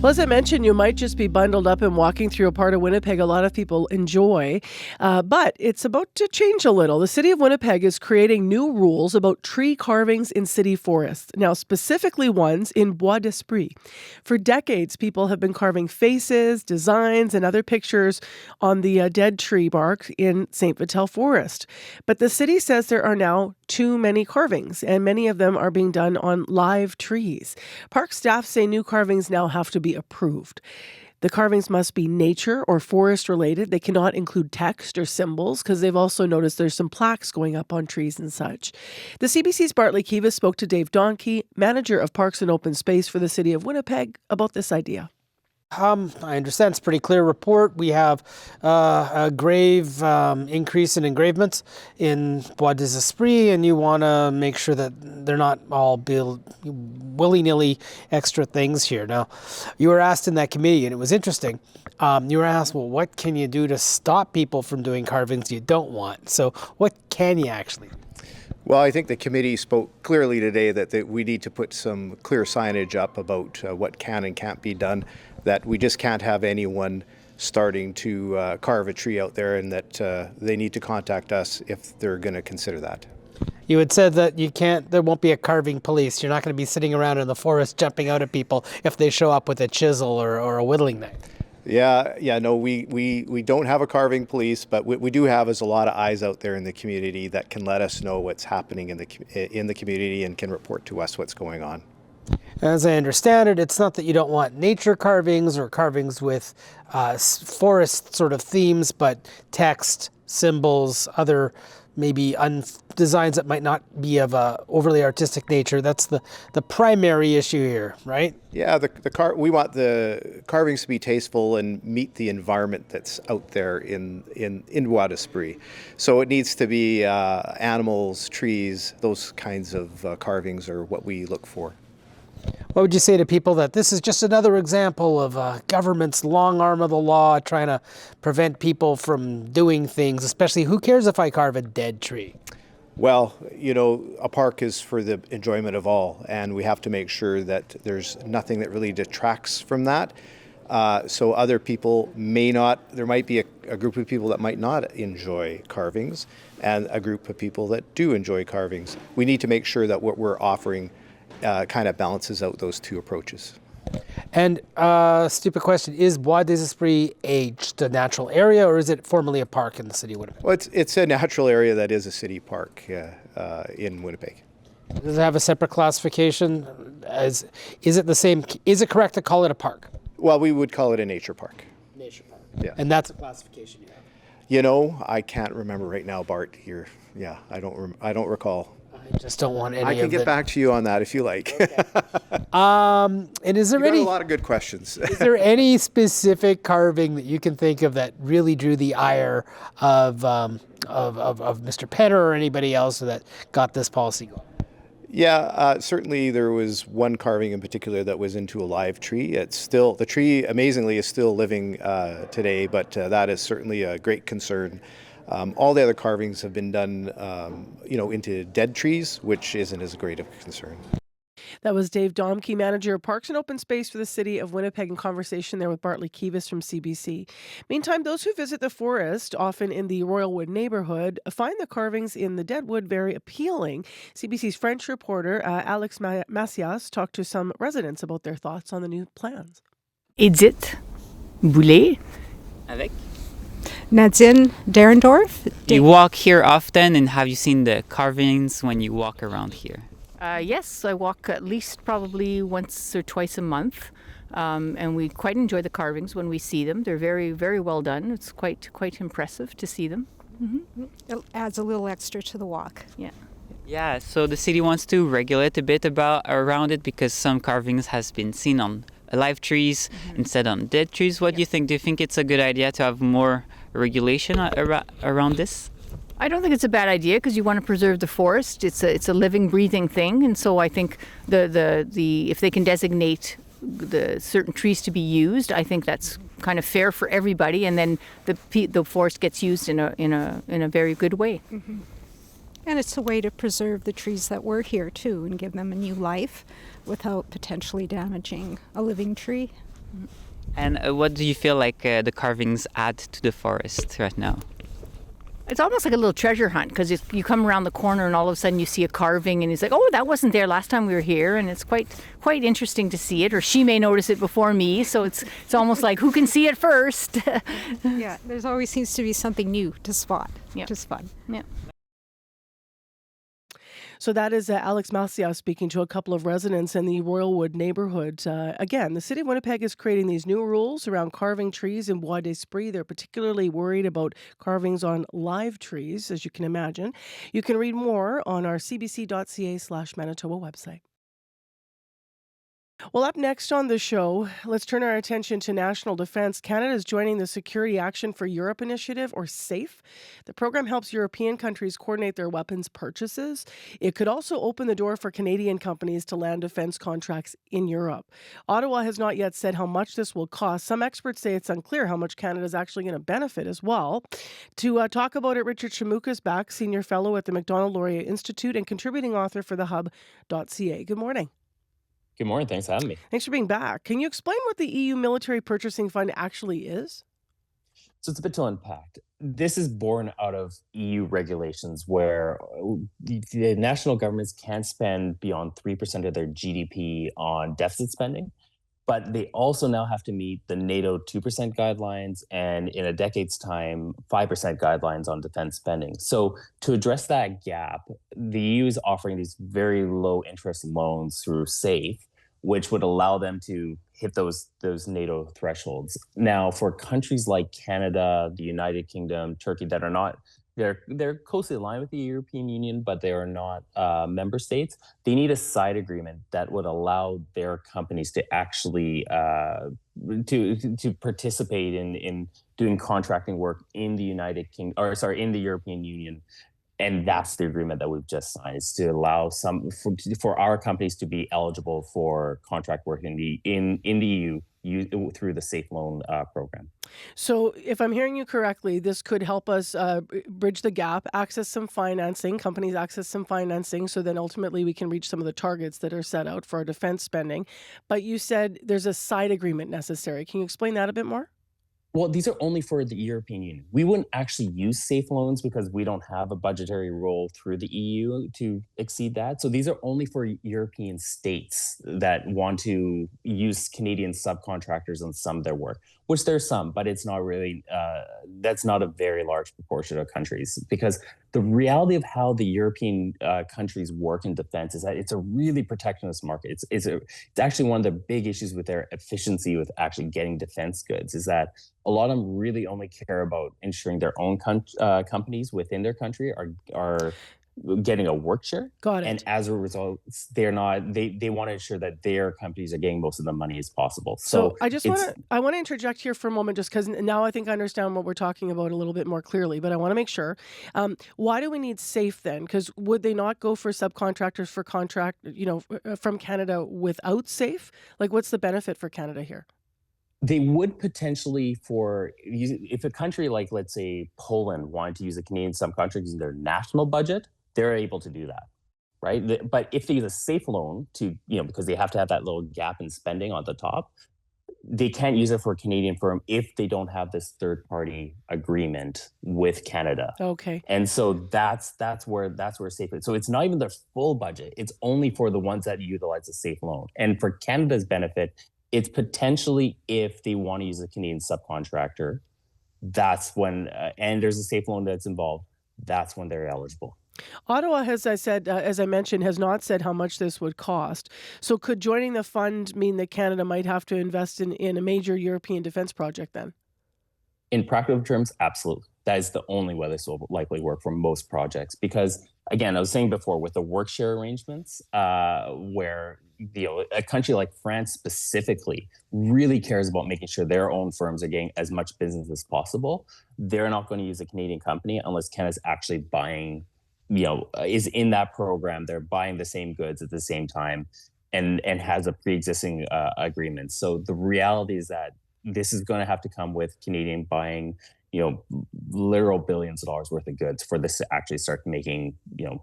Well, as I mentioned, you might just be bundled up and walking through a part of Winnipeg a lot of people enjoy, but it's about to change a little. The city of Winnipeg is creating new rules about tree carvings in city forests, now specifically ones in Bois d'Esprit. For decades, people have been carving faces, designs, and other pictures on the dead tree bark in St. Vital Forest. But the city says there are now too many carvings, and many of them are being done on live trees. Park staff say new carvings now have to be approved. The carvings must be nature or forest related. They cannot include text or symbols because they've also noticed there's some plaques going up on trees and such. The CBC's Bartley Kivas spoke to Dave Donkey, manager of Parks and Open Space for the city of Winnipeg, about this idea. I understand it's a pretty clear report. We have a grave increase in engravements in Bois des Esprits, and you want to make sure that they're not all willy-nilly extra things here. Now, you were asked in that committee, and it was interesting. You were asked, well, what can you do to stop people from doing carvings you don't want? So what can you actually do? Well, I think the committee spoke clearly today that we need to put some clear signage up about what can and can't be done, that we just can't have anyone starting to carve a tree out there, and that they need to contact us if they're going to consider that. You had said that there won't be a carving police. You're not going to be sitting around in the forest jumping out at people if they show up with a chisel or a whittling knife. No, we don't have a carving police, but what we do have is a lot of eyes out there in the community that can let us know what's happening in the community and can report to us what's going on. As I understand it, it's not that you don't want nature carvings or carvings with forest sort of themes, but text, symbols, other maybe designs that might not be of a overly artistic nature. That's the primary issue here, right? Yeah, we want the carvings to be tasteful and meet the environment that's out there in Bois d'Esprit. So it needs to be animals, trees, those kinds of carvings are what we look for. What would you say to people that this is just another example of government's long arm of the law trying to prevent people from doing things, especially who cares if I carve a dead tree? Well, a park is for the enjoyment of all, and we have to make sure that there's nothing that really detracts from that. So other people there might be a group of people that might not enjoy carvings and a group of people that do enjoy carvings. We need to make sure that what we're offering kind of balances out those two approaches. And stupid question, is Bois des Esprits just a natural area, or is it formerly a park in the city of Winnipeg? Well, it's a natural area that is a city park in Winnipeg. Does it have a separate classification? Is it the same? Is it correct to call it a park? Well, we would call it a nature park. Nature park. Yeah. And that's a classification you have? I can't remember right now, Bart. I don't recall. I just don't want any of it. I can get back to you on that if you like. Okay. And is there a lot of good questions. Is there any specific carving that you can think of that really drew the ire of Mr. Penner or anybody else that got this policy going? Yeah, certainly there was one carving in particular that was into a live tree. The tree amazingly is still living today, but that is certainly a great concern. All the other carvings have been done, into dead trees, which isn't as great of a concern. That was Dave Domke, manager of Parks and Open Space for the city of Winnipeg, in conversation there with Bartley Kivas from CBC. Meantime, those who visit the forest, often in the Royalwood neighborhood, find the carvings in the deadwood very appealing. CBC's French reporter Alex Macias talked to some residents about their thoughts on the new plans. Edith Boulet. Avec? Nadine Derendorf. You walk here often, and have you seen the carvings when you walk around here? Yes, I walk at least probably once or twice a month, and we quite enjoy the carvings when we see them. They're very, very well done. It's quite impressive to see them. Mm-hmm. It adds a little extra to the walk. Yeah. Yeah, so the city wants to regulate a bit around it because some carvings has been seen on live trees instead on dead trees. What do you think? Do you think it's a good idea to have more regulation around this? I don't think it's a bad idea because you want to preserve the forest. It's a living, breathing thing, and so I think the if they can designate the certain trees to be used, I think that's kind of fair for everybody, and then the forest gets used in a very good way. Mm-hmm. And it's a way to preserve the trees that were here too and give them a new life without potentially damaging a living tree. And what do you feel like the carvings add to the forest right now? It's almost like a little treasure hunt because you come around the corner and all of a sudden you see a carving and it's like, oh, that wasn't there last time we were here, and it's quite interesting to see it. Or she may notice it before me, so it's almost like who can see it first. Yeah, there's always seems to be something new to spot, which is fun. Yeah. So that is Alex Marcia speaking to a couple of residents in the Royalwood neighborhood. Again, the city of Winnipeg is creating these new rules around carving trees in Bois d'Esprit. They're particularly worried about carvings on live trees, as you can imagine. You can read more on our cbc.ca/Manitoba website. Well, up next on the show, let's turn our attention to national defense. Canada is joining the Security Action for Europe initiative, or SAFE. The program helps European countries coordinate their weapons purchases. It could also open the door for Canadian companies to land defense contracts in Europe. Ottawa has not yet said how much this will cost. Some experts say it's unclear how much Canada is actually going to benefit as well. To talk about it, Richard Shamuka is back, Senior Fellow at the Macdonald-Laurier Institute and contributing author for thehub.ca. Good morning. Good morning. Thanks for having me. Thanks for being back. Can you explain what the EU Military Purchasing Fund actually is? So it's a bit to unpack. This is born out of EU regulations where the national governments can't spend beyond 3% of their GDP on deficit spending, but they also now have to meet the NATO 2% guidelines and in a decade's time, 5% guidelines on defense spending. So to address that gap, the EU is offering these very low interest loans through SAFE, which would allow them to hit those NATO thresholds. Now, for countries like Canada, the United Kingdom, Turkey that are not, they're closely aligned with the European Union, but they are not member states. They need a side agreement that would allow their companies to actually to participate in doing contracting work in the in the European Union. And that's the agreement that we've just signed, is to allow for our companies to be eligible for contract work in the EU through the Safe Loan program. So if I'm hearing you correctly, this could help us bridge the gap, access some financing, companies access some financing, so then ultimately we can reach some of the targets that are set out for our defense spending. But you said there's a side agreement necessary. Can you explain that a bit more? Well, these are only for the European Union. We wouldn't actually use safe loans because we don't have a budgetary role through the EU to exceed that. So these are only for European states that want to use Canadian subcontractors on some of their work, which there's some, but it's not really, that's not a very large proportion of countries, because the reality of how the European countries work in defense is that it's a really protectionist market. It's actually one of the big issues with their efficiency with actually getting defense goods, is that a lot of them really only care about ensuring their own companies within their country are getting a work share. Got it. And as a result, they want to ensure that their companies are getting most of the money as possible. So I want to interject here for a moment, just because now I think I understand what we're talking about a little bit more clearly, but I want to make sure. Why do we need SAFE then? Because would they not go for subcontractors for contract, from Canada without SAFE? Like, what's the benefit for Canada here? They would potentially, if a country like, let's say, Poland wanted to use a Canadian subcontract in their national budget, they're able to do that, right? But if they use a safe loan because they have to have that little gap in spending on the top, they can't use it for a Canadian firm if they don't have this third-party agreement with Canada. Okay. And so that's where safe is. So it's not even their full budget. It's only for the ones that utilize a safe loan. And for Canada's benefit, it's potentially if they want to use a Canadian subcontractor, that's when, and there's a safe loan that's involved, that's when they're eligible. Ottawa, as I mentioned, has not said how much this would cost. So could joining the fund mean that Canada might have to invest in a major European defense project then? In practical terms, absolutely. That is the only way this will likely work for most projects. Because, again, I was saying before, with the work share arrangements, where a country like France specifically really cares about making sure their own firms are getting as much business as possible, they're not going to use a Canadian company unless Canada's actually buying, is in that program. They're buying the same goods at the same time and has a pre-existing agreement. So the reality is that this is going to have to come with Canadian buying, literal billions of dollars worth of goods for this to actually start making,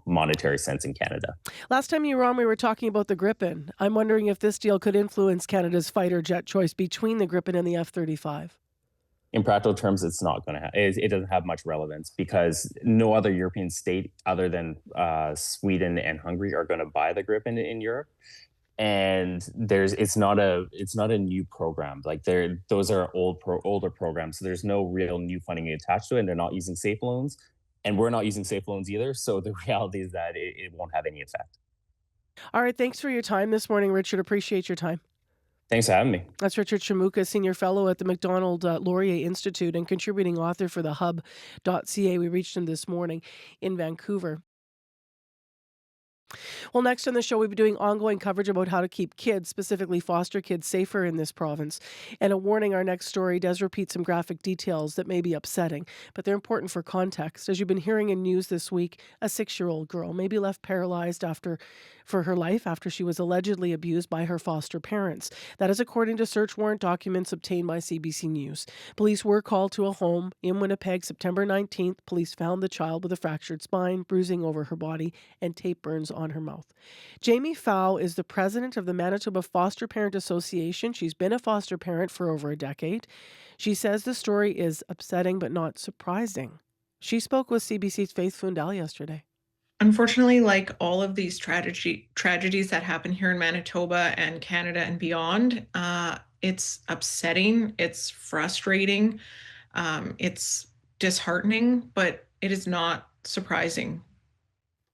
monetary sense in Canada. Last time you were on, we were talking about the Gripen. I'm wondering if this deal could influence Canada's fighter jet choice between the Gripen and the F-35. In practical terms, it's not going to it doesn't have much relevance because no other European state other than Sweden and Hungary are going to buy the Gripen in Europe. And it's not a new program. Like those are older programs. So there's no real new funding attached to it, and they're not using safe loans, and we're not using safe loans either. So the reality is that it won't have any effect. All right. Thanks for your time this morning, Richard. Appreciate your time. Thanks for having me. That's Richard Shamuka, Senior Fellow at the Macdonald Laurier Institute and contributing author for the Hub.ca. We reached him this morning in Vancouver. Well, next on the show, we'll be doing ongoing coverage about how to keep kids, specifically foster kids, safer in this province. And a warning, our next story does repeat some graphic details that may be upsetting, but they're important for context. As you've been hearing in news this week, a 6-year-old girl may be left paralyzed for her life after she was allegedly abused by her foster parents. That is according to search warrant documents obtained by CBC News. Police were called to a home in Winnipeg September 19th. Police found the child with a fractured spine, bruising over her body, and tape burns on her mouth. Jamie Fow is the president of the Manitoba Foster Parent Association. She's been a foster parent for over a decade. She says the story is upsetting but not surprising. She spoke with CBC's Faith Fundal yesterday. Unfortunately, like all of these tragedies that happen here in Manitoba and Canada and beyond, it's upsetting, it's frustrating, it's disheartening, but it is not surprising.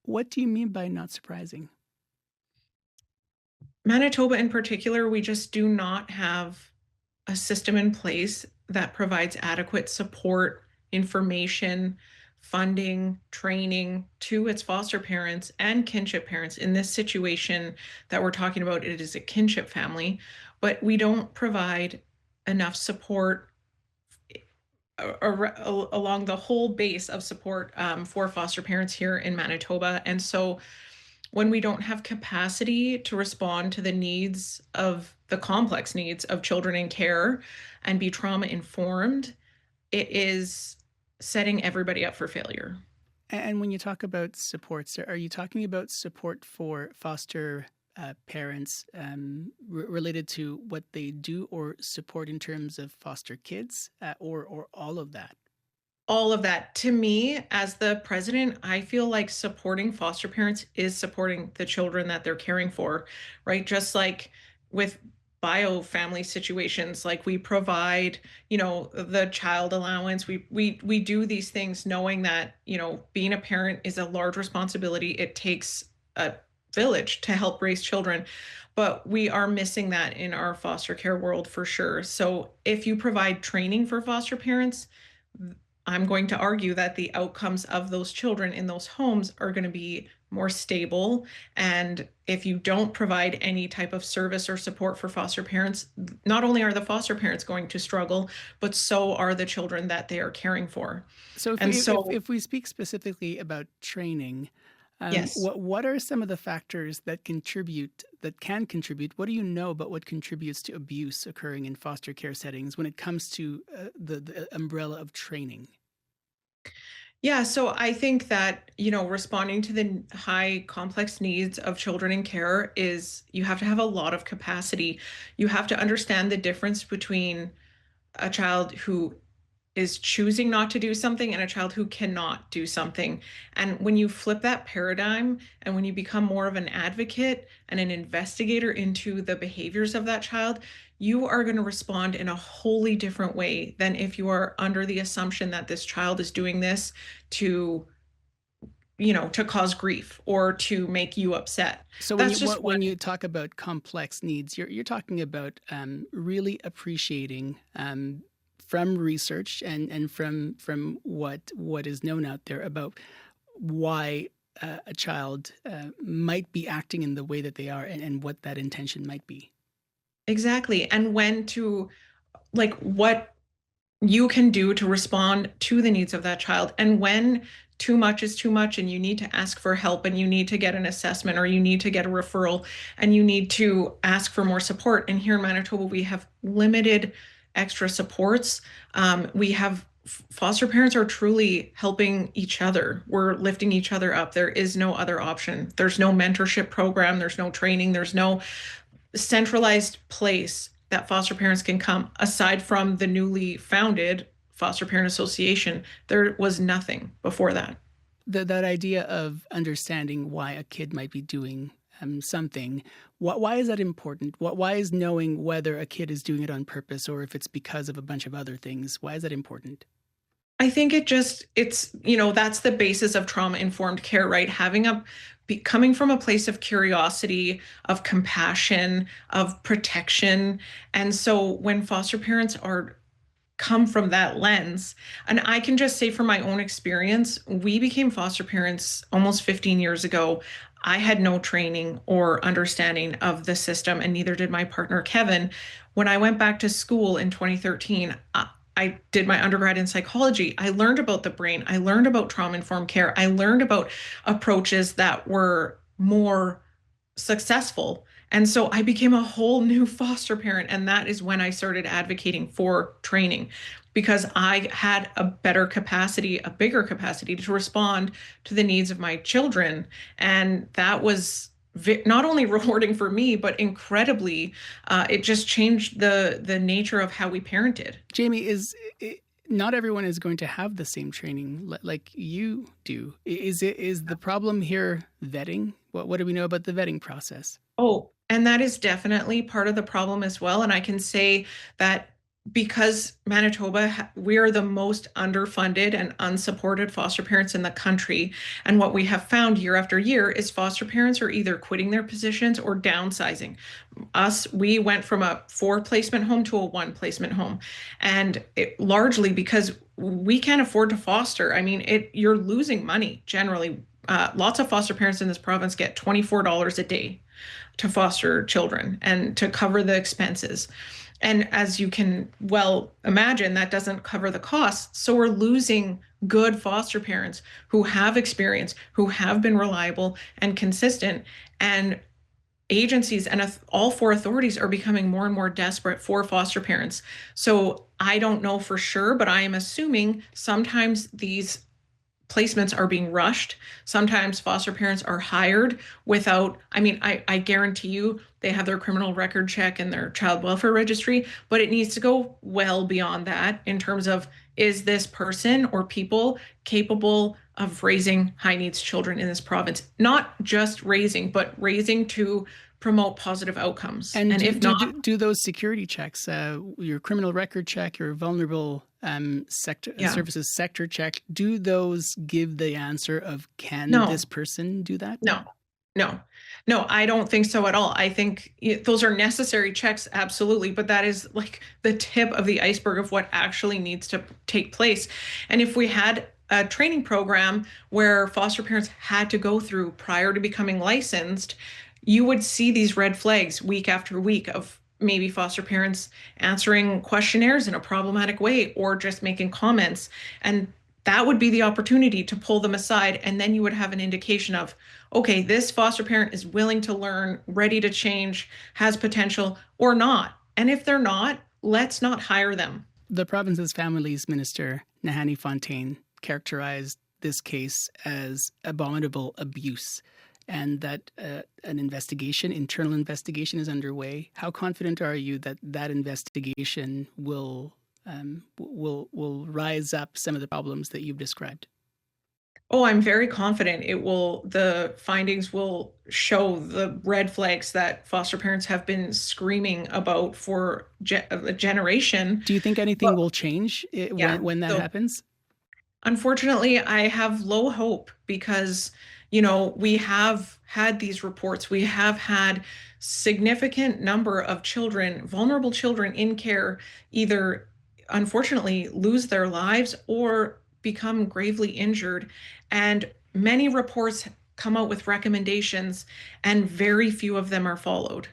What do you mean by not surprising? Manitoba in particular, we just do not have a system in place that provides adequate support, information, funding, training to its foster parents and kinship parents. In this situation that we're talking about, it is a kinship family, but we don't provide enough support along the whole base of support for foster parents here in Manitoba. And so when we don't have capacity to respond to the needs of the complex needs of children in care and be trauma informed, it is setting everybody up for failure. And when you talk about supports, are you talking about support for foster parents related to what they do, or support in terms of foster kids, or all of that? All of that. To me, as the president, I feel like supporting foster parents is supporting the children that they're caring for, right? Just like with bio family situations, like we provide, the child allowance. We do these things knowing that, being a parent is a large responsibility. It takes a village to help raise children, but we are missing that in our foster care world for sure. So if you provide training for foster parents, I'm going to argue that the outcomes of those children in those homes are going to be more stable. And if you don't provide any type of service or support for foster parents, not only are the foster parents going to struggle, but so are the children that they are caring for. So if we speak specifically about training, yes. What are some of the factors that can contribute? What do you know about what contributes to abuse occurring in foster care settings when it comes to the umbrella of training? Yeah, so I think that, responding to the high complex needs of children in care is you have to have a lot of capacity. You have to understand the difference between a child who is choosing not to do something and a child who cannot do something. And when you flip that paradigm and when you become more of an advocate and an investigator into the behaviors of that child, you are going to respond in a wholly different way than if you are under the assumption that this child is doing this to cause grief or to make you upset. So when you talk about complex needs, you're talking about really appreciating from research and from what is known out there about why a child might be acting in the way that they are and what that intention might be. Exactly. And what you can do to respond to the needs of that child. And when too much is too much and you need to ask for help and you need to get an assessment or you need to get a referral and you need to ask for more support. And here in Manitoba, we have limited extra supports. We have foster parents are truly helping each other. We're lifting each other up. There is no other option. There's no mentorship program, there's no training, there's no centralized place that foster parents can come aside from the newly founded Foster Parent Association. There was nothing before that. That idea of understanding why a kid might be doing something, why is that important? Why is knowing whether a kid is doing it on purpose or if it's because of a bunch of other things, why is that important? I think it's, that's the basis of trauma-informed care, right? Coming from a place of curiosity, of compassion, of protection. And so when foster parents come from that lens, and I can just say from my own experience, we became foster parents almost 15 years ago. I had no training or understanding of the system, and neither did my partner, Kevin. When I went back to school in 2013, I did my undergrad in psychology. I learned about the brain. I learned about trauma-informed care. I learned about approaches that were more successful. And so I became a whole new foster parent. And that is when I started advocating for training, because I had a bigger capacity to respond to the needs of my children. And that was not only rewarding for me, but incredibly, it just changed the nature of how we parented. Jamie, not everyone is going to have the same training like you do. Is the problem here vetting? What do we know about the vetting process? Oh, and that is definitely part of the problem as well. And I can say that because Manitoba, we are the most underfunded and unsupported foster parents in the country. And what we have found year after year is foster parents are either quitting their positions or downsizing. We went from a 4-placement home to a 1-placement home. And largely because we can't afford to foster. I mean, you're losing money generally. Lots of foster parents in this province get $24 a day to foster children and to cover the expenses. And as you can well imagine, that doesn't cover the costs. So we're losing good foster parents who have experience, who have been reliable and consistent. And agencies and all 4 authorities are becoming more and more desperate for foster parents. So I don't know for sure, but I am assuming sometimes these placements are being rushed. Sometimes foster parents are hired without, I guarantee you they have their criminal record check and their child welfare registry, but it needs to go well beyond that in terms of, is this person or people capable of raising high needs children in this province? Not just raising, but raising to promote positive outcomes. And if not, do those security checks, your criminal record check, your vulnerable services sector check, do those give the answer of can this person do that? No, I don't think so at all. I think those are necessary checks, absolutely, but that is like the tip of the iceberg of what actually needs to take place. And if we had a training program where foster parents had to go through prior to becoming licensed, you would see these red flags week after week of maybe foster parents answering questionnaires in a problematic way or just making comments. And that would be the opportunity to pull them aside. And then you would have an indication of, okay, this foster parent is willing to learn, ready to change, has potential or not. And if they're not, let's not hire them. The province's Families Minister, Nahanni Fontaine, characterized this case as abominable abuse, and that an internal investigation is underway. How confident are you that investigation will rise up some of the problems that you've described? Oh, I'm very confident the findings will show the red flags that foster parents have been screaming about for a generation. Do you think anything will change when that happens? Unfortunately, I have low hope because we have had these reports. We have had significant number of children, vulnerable children in care, either unfortunately lose their lives or become gravely injured. And many reports come out with recommendations and very few of them are followed.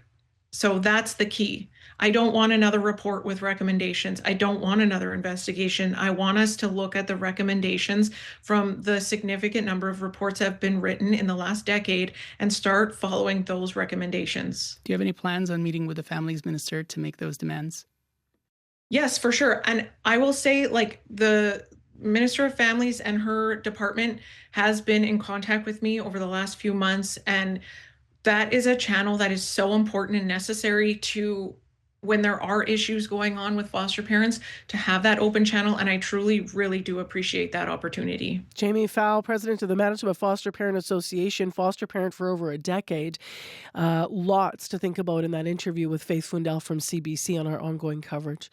So that's the key. I don't want another report with recommendations. I don't want another investigation. I want us to look at the recommendations from the significant number of reports that have been written in the last decade and start following those recommendations. Do you have any plans on meeting with the Families Minister to make those demands? Yes, for sure. And I will say, like, the Minister of Families and her department has been in contact with me over the last few months. And that is a channel that is so important and necessary to, when there are issues going on with foster parents, to have that open channel. And I truly, really do appreciate that opportunity. Jamie Fowl, president of the Manitoba Foster Parent Association, foster parent for over a decade. Lots to think about in that interview with Faith Fundell from CBC on our ongoing coverage.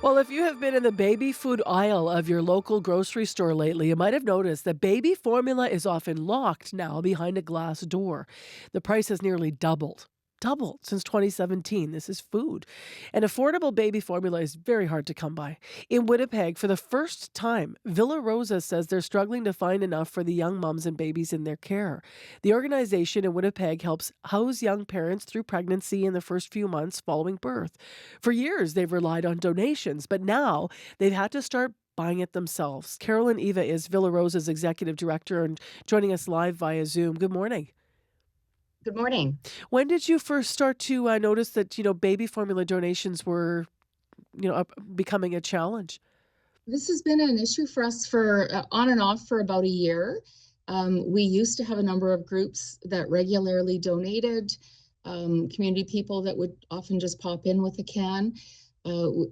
Well, if you have been in the baby food aisle of your local grocery store lately, you might have noticed that baby formula is often locked now behind a glass door. The price has nearly doubled. Doubled since 2017. This is food. And affordable baby formula is very hard to come by. In Winnipeg, for the first time, Villa Rosa says they're struggling to find enough for the young moms and babies in their care. The organization in Winnipeg helps house young parents through pregnancy in the first few months following birth. For years, they've relied on donations, but now they've had to start buying it themselves. Carolyn Eva is Villa Rosa's executive director and joining us live via Zoom. Good morning. Good morning. When did you first start to notice that, baby formula donations were, becoming a challenge? This has been an issue for us for on and off for about a year. We used to have a number of groups that regularly donated, community people that would often just pop in with a can.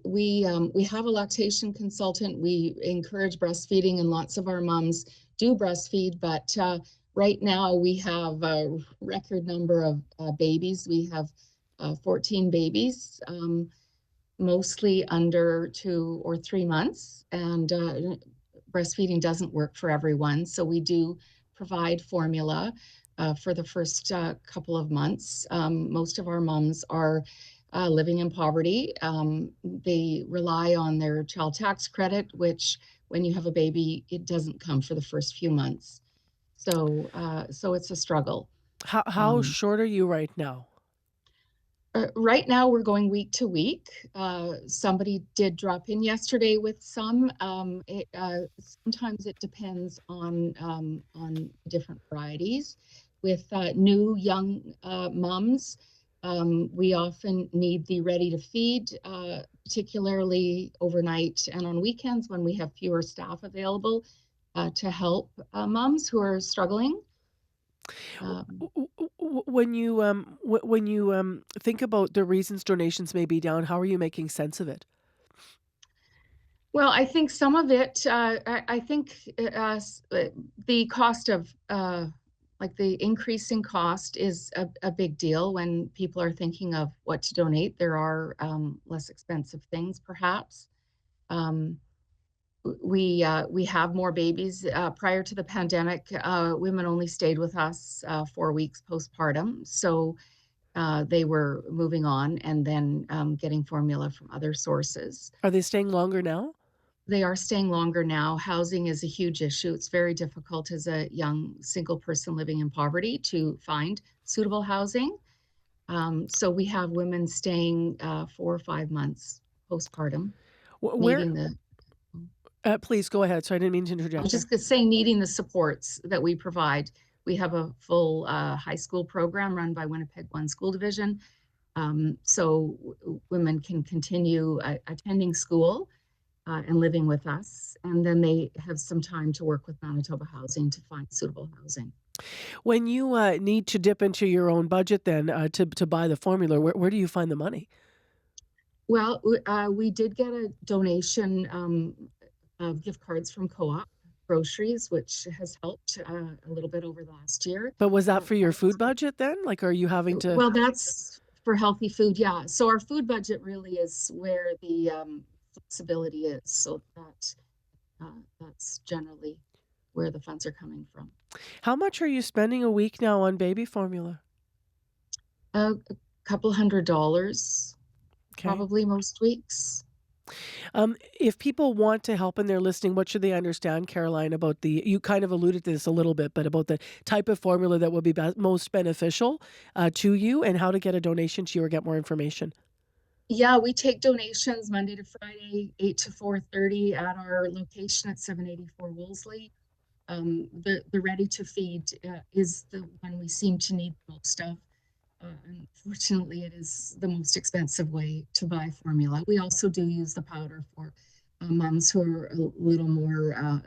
We have a lactation consultant. We encourage breastfeeding, and lots of our moms do breastfeed, but right now we have a record number of babies. We have 14 babies, mostly under 2 or 3 months, and breastfeeding doesn't work for everyone. So we do provide formula for the first couple of months. Most of our moms are living in poverty. They rely on their child tax credit, which when you have a baby, it doesn't come for the first few months. So it's a struggle. How short are you right now? Right now, we're going week to week. Somebody did drop in yesterday with some. Sometimes it depends on different varieties. With new young mums, we often need the ready to feed, particularly overnight and on weekends when we have fewer staff available to help moms who are struggling. When you think about the reasons donations may be down, how are you making sense of it? Well, I think some of it, I think the cost of, like the increasing cost is a big deal when people are thinking of what to donate. There are less expensive things, perhaps. We have more babies. Prior to the pandemic, women only stayed with us 4 weeks postpartum. So they were moving on and then getting formula from other sources. Are they staying longer now? They are staying longer now. Housing is a huge issue. It's very difficult as a young single person living in poverty to find suitable housing. So we have women staying 4 or 5 months postpartum, Where? needing the Please go ahead. Sorry, I didn't mean to I interject was there. just gonna say, needing the supports that we provide. We have a full high school program run by Winnipeg One School Division. So women can continue attending school and living with us. And then they have some time to work with Manitoba Housing to find suitable housing. When you need to dip into your own budget then to buy the formula, where do you find the money? Well, we did get a donation of gift cards from Co-op Groceries, which has helped a little bit over the last year. But was that for your food budget then? Like, are you having to? Well, that's for healthy food, yeah. So our food budget really is where the flexibility is. So that's generally where the funds are coming from. How much are you spending a week now on baby formula? A couple $100, Okay. probably most weeks. If people want to help and they're listening, what should they understand, Caroline, about you kind of alluded to this a little bit, but about the type of formula that would be most beneficial to you and how to get a donation to you or get more information? Yeah, we take donations Monday to Friday, 8 to 4:30 at our location at 784 Wolseley. The ready to feed is the one we seem to need the most of. Unfortunately, it is the most expensive way to buy formula. We also do use the powder for moms who are a little more,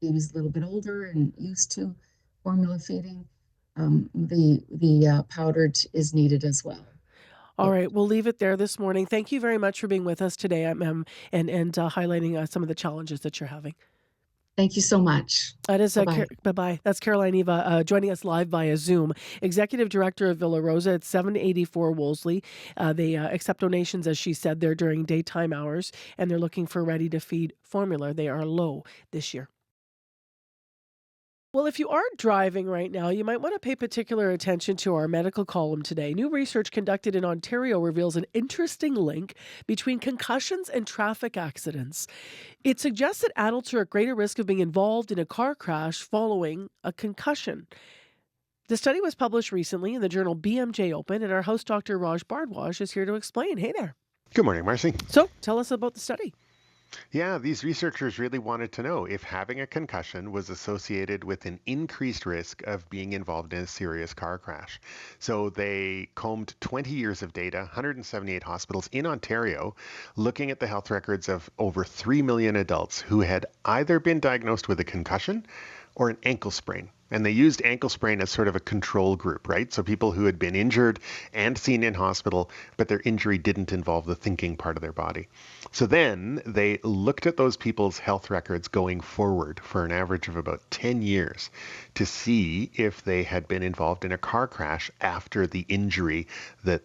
babies a little bit older and used to formula feeding. The powdered is needed as well. All right, we'll leave it there this morning. Thank you very much for being with us today, and highlighting some of the challenges that you're having. Thank you so much. That is Bye-bye. bye-bye. That's Caroline Eva joining us live via Zoom. Executive Director of Villa Rosa at 784 Wolseley. They accept donations, as she said, there during daytime hours, and they're looking for ready-to-feed formula. They are low this year. Well, if you are driving right now, you might want to pay particular attention to our medical column today. New research conducted in Ontario reveals an interesting link between concussions and traffic accidents. It suggests that adults are at greater risk of being involved in a car crash following a concussion. The study was published recently in the journal BMJ Open, and our host, Dr. Raj Bardwaj, is here to explain. Hey there. Good morning, Marcy. So, tell us about the study. Yeah, these researchers really wanted to know if having a concussion was associated with an increased risk of being involved in a serious car crash. So they combed 20 years of data, 178 hospitals in Ontario, looking at the health records of over 3 million adults who had either been diagnosed with a concussion or an ankle sprain. And they used ankle sprain as sort of a control group, right? So people who had been injured and seen in hospital, but their injury didn't involve the thinking part of their body. So then they looked at those people's health records going forward for an average of about 10 years to see if they had been involved in a car crash after the injury that,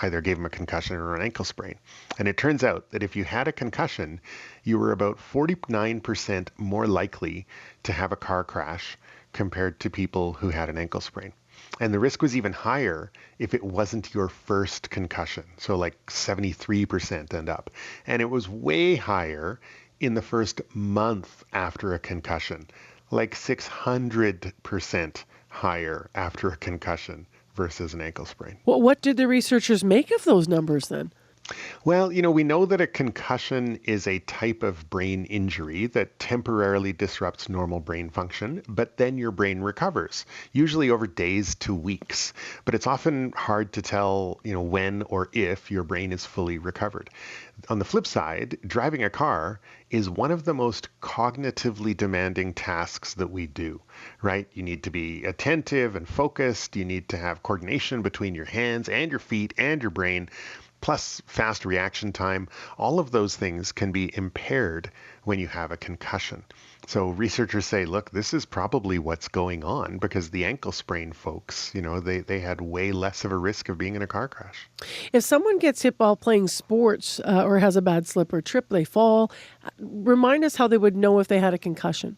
either gave them a concussion or an ankle sprain. And it turns out that if you had a concussion, you were about 49% more likely to have a car crash compared to people who had an ankle sprain. And the risk was even higher if it wasn't your first concussion. So like 73% and up. And it was way higher in the first month after a concussion, like 600% higher after a concussion versus an ankle sprain. Well, what did the researchers make of those numbers then? Well, we know that a concussion is a type of brain injury that temporarily disrupts normal brain function, but then your brain recovers, usually over days to weeks. But it's often hard to tell, when or if your brain is fully recovered. On the flip side, driving a car is one of the most cognitively demanding tasks that we do, right? You need to be attentive and focused. You need to have coordination between your hands and your feet and your brain, plus fast reaction time. All of those things can be impaired when you have a concussion. So researchers say, look, this is probably what's going on because the ankle sprain folks, they had way less of a risk of being in a car crash. If someone gets hit while playing sports or has a bad slip or trip, they fall, remind us how they would know if they had a concussion.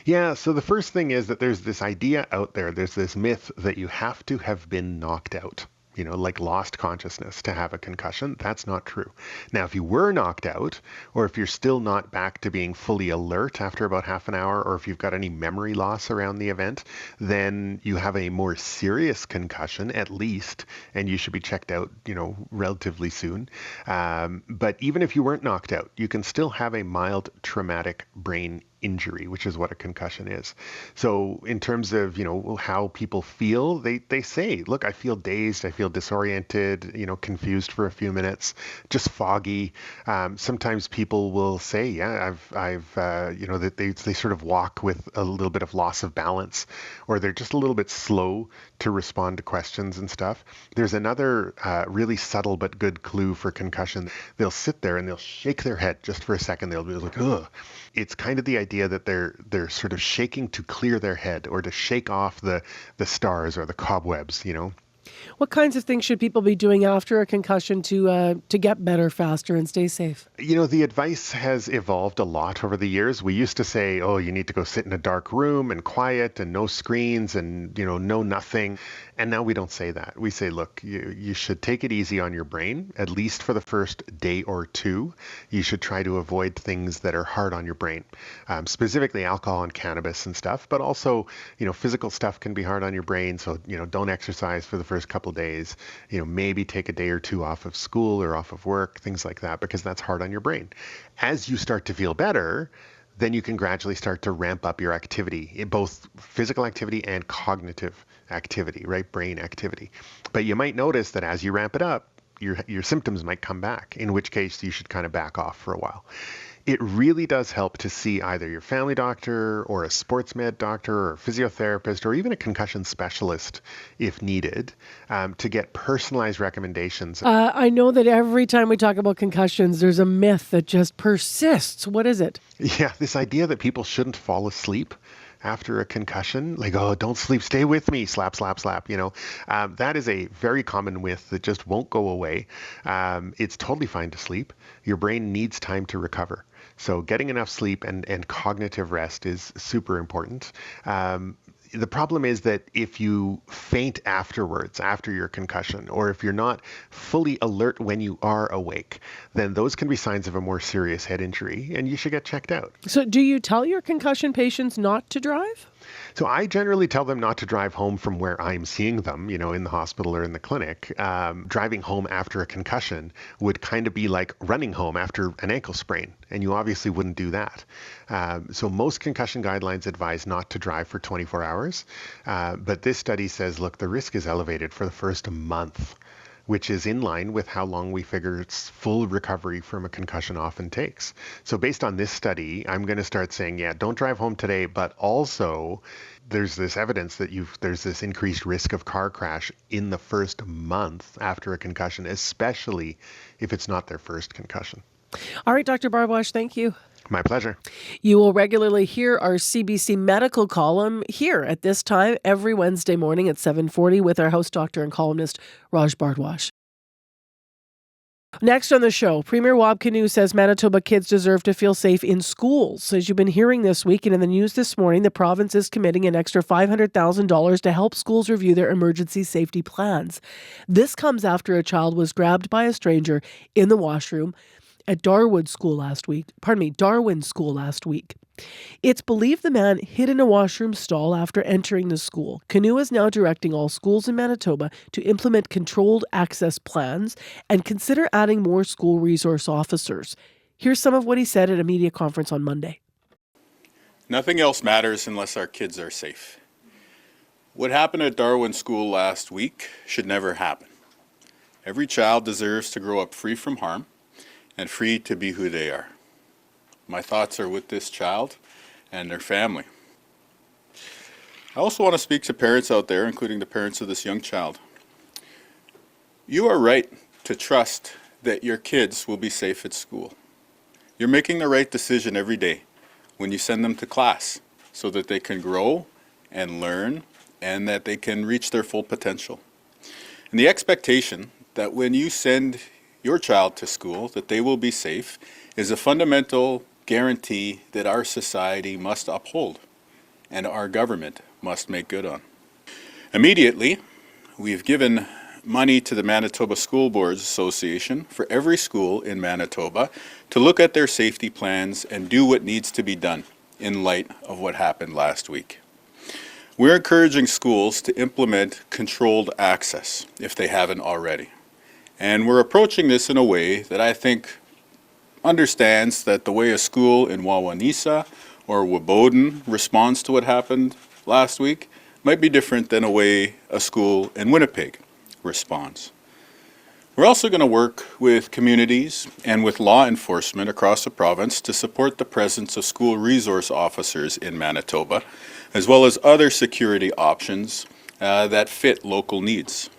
Yeah, so the first thing is that there's this idea out there, there's this myth that you have to have been knocked out, like lost consciousness to have a concussion. That's not true. Now, if you were knocked out, or if you're still not back to being fully alert after about half an hour, or if you've got any memory loss around the event, then you have a more serious concussion at least, and you should be checked out, relatively soon. But even if you weren't knocked out, you can still have a mild traumatic brain injury, which is what a concussion is. So in terms of, how people feel, they say, look, I feel dazed, I feel disoriented, confused for a few minutes, just foggy. Sometimes people will say, yeah, that they sort of walk with a little bit of loss of balance, or they're just a little bit slow to respond to questions and stuff. There's another really subtle but good clue for concussion. They'll sit there and they'll shake their head just for a second. They'll be like, ugh. It's kind of the idea that they're sort of shaking to clear their head or to shake off the stars or the cobwebs, What kinds of things should people be doing after a concussion to get better faster and stay safe? The advice has evolved a lot over the years. We used to say, oh, you need to go sit in a dark room and quiet and no screens and, no nothing. And now we don't say that. We say, look, you should take it easy on your brain, at least for the first day or two. You should try to avoid things that are hard on your brain, specifically alcohol and cannabis and stuff, but also, physical stuff can be hard on your brain. So, don't exercise for the first couple days, maybe take a day or two off of school or off of work, things like that, because that's hard on your brain. As you start to feel better, then you can gradually start to ramp up your activity, both physical activity and cognitive activity, right? Brain activity. But you might notice that as you ramp it up, your symptoms might come back, in which case you should kind of back off for a while. It really does help to see either your family doctor or a sports med doctor or a physiotherapist or even a concussion specialist if needed to get personalized recommendations. I know that every time we talk about concussions, there's a myth that just persists. What is it? Yeah, this idea that people shouldn't fall asleep after a concussion, like, oh, don't sleep, stay with me, slap, slap, slap, that is a very common myth that just won't go away. It's totally fine to sleep. Your brain needs time to recover. So getting enough sleep and cognitive rest is super important. The problem is that if you faint afterwards, after your concussion, or if you're not fully alert when you are awake, then those can be signs of a more serious head injury, and you should get checked out. So do you tell your concussion patients not to drive? So I generally tell them not to drive home from where I'm seeing them, in the hospital or in the clinic. Driving home after a concussion would kind of be like running home after an ankle sprain, and you obviously wouldn't do that. So most concussion guidelines advise not to drive for 24 hours. But this study says, look, the risk is elevated for the first month, which is in line with how long we figure full recovery from a concussion often takes. So based on this study, I'm going to start saying, yeah, don't drive home today, but also there's this evidence that there's this increased risk of car crash in the first month after a concussion, especially if it's not their first concussion. All right, Dr. Barbwash, thank you. My pleasure. You will regularly hear our CBC medical column here at this time every Wednesday morning at 7:40 with our host doctor and columnist Raj Bardwash. Next on the show, Premier Wab Kinew says Manitoba kids deserve to feel safe in schools. As you've been hearing this week and in the news this morning, the province is committing an extra $500,000 to help schools review their emergency safety plans. This comes after a child was grabbed by a stranger in the washroom at Darwin School last week. It's believed the man hid in a washroom stall after entering the school. Kinew is now directing all schools in Manitoba to implement controlled access plans and consider adding more school resource officers. Here's some of what he said at a media conference on Monday. Nothing else matters unless our kids are safe. What happened at Darwin School last week should never happen. Every child deserves to grow up free from harm and free to be who they are. My thoughts are with this child and their family. I also want to speak to parents out there, including the parents of this young child. You are right to trust that your kids will be safe at school. You're making the right decision every day when you send them to class so that they can grow and learn and that they can reach their full potential. And the expectation that when you send your child to school, that they will be safe, is a fundamental guarantee that our society must uphold and our government must make good on. Immediately, we've given money to the Manitoba School Boards Association for every school in Manitoba to look at their safety plans and do what needs to be done in light of what happened last week. We're encouraging schools to implement controlled access if they haven't already. And we're approaching this in a way that I think understands that the way a school in Wawanesa or Wiboden responds to what happened last week might be different than a way a school in Winnipeg responds. We're also going to work with communities and with law enforcement across the province to support the presence of school resource officers in Manitoba, as well as other security options that fit local needs.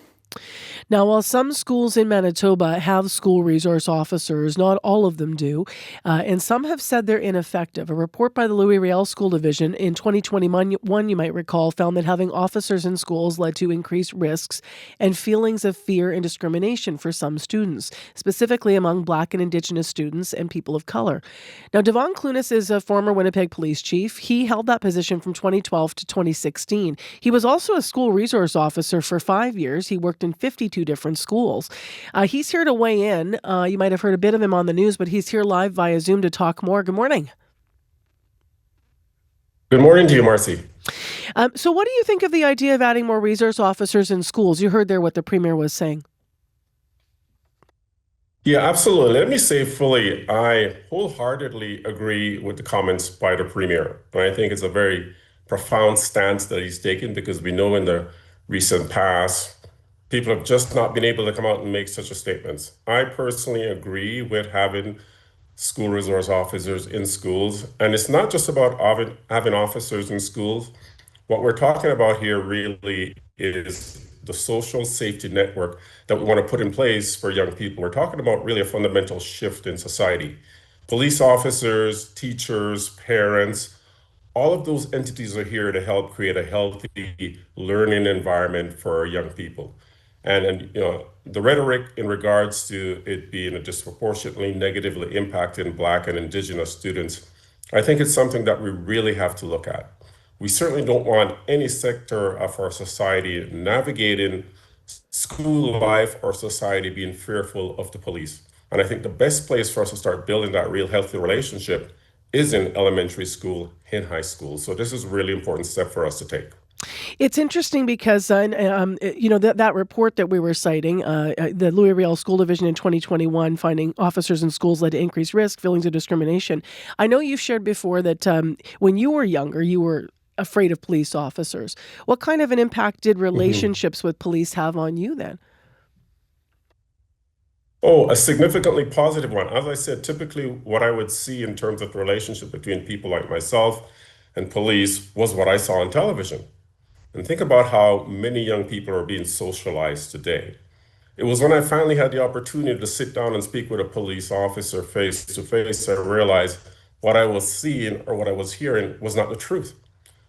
Now, while some schools in Manitoba have school resource officers, not all of them do, and some have said they're ineffective. A report by the Louis Riel School Division in 2021, you might recall, found that having officers in schools led to increased risks and feelings of fear and discrimination for some students, specifically among Black and Indigenous students and people of color. Now, Devon Clunas is a former Winnipeg police chief. He held that position from 2012 to 2016. He was also a school resource officer for 5 years. He worked in 52 different schools. He's here to weigh in. You might have heard a bit of him on the news, but he's here live via Zoom to talk more. Good morning. Good morning to you, Marcy. So what do you think of the idea of adding more resource officers in schools? You heard there what the Premier was saying. Yeah, absolutely. Let me say fully, I wholeheartedly agree with the comments by the Premier. And I think it's a very profound stance that he's taken because we know in the recent past, people have just not been able to come out and make such a statements. I personally agree with having school resource officers in schools. And it's not just about having officers in schools. What we're talking about here really is the social safety network that we want to put in place for young people. We're talking about really a fundamental shift in society. Police officers, teachers, parents, all of those entities are here to help create a healthy learning environment for our young people. And the rhetoric in regards to it being a disproportionately negatively impacting Black and Indigenous students, I think it's something that we really have to look at. We certainly don't want any sector of our society navigating school life or society being fearful of the police. And I think the best place for us to start building that real healthy relationship is in elementary school, in high school. So this is a really important step for us to take. It's interesting because, that report that we were citing, the Louis Riel School Division in 2021, finding officers in schools led to increased risk, feelings of discrimination. I know you've shared before that when you were younger, you were afraid of police officers. What kind of an impact did relationships with police have on you then? Oh, a significantly positive one. As I said, typically what I would see in terms of the relationship between people like myself and police was what I saw on television. And think about how many young people are being socialized today. It was when I finally had the opportunity to sit down and speak with a police officer face to face, I realized what I was seeing or what I was hearing was not the truth.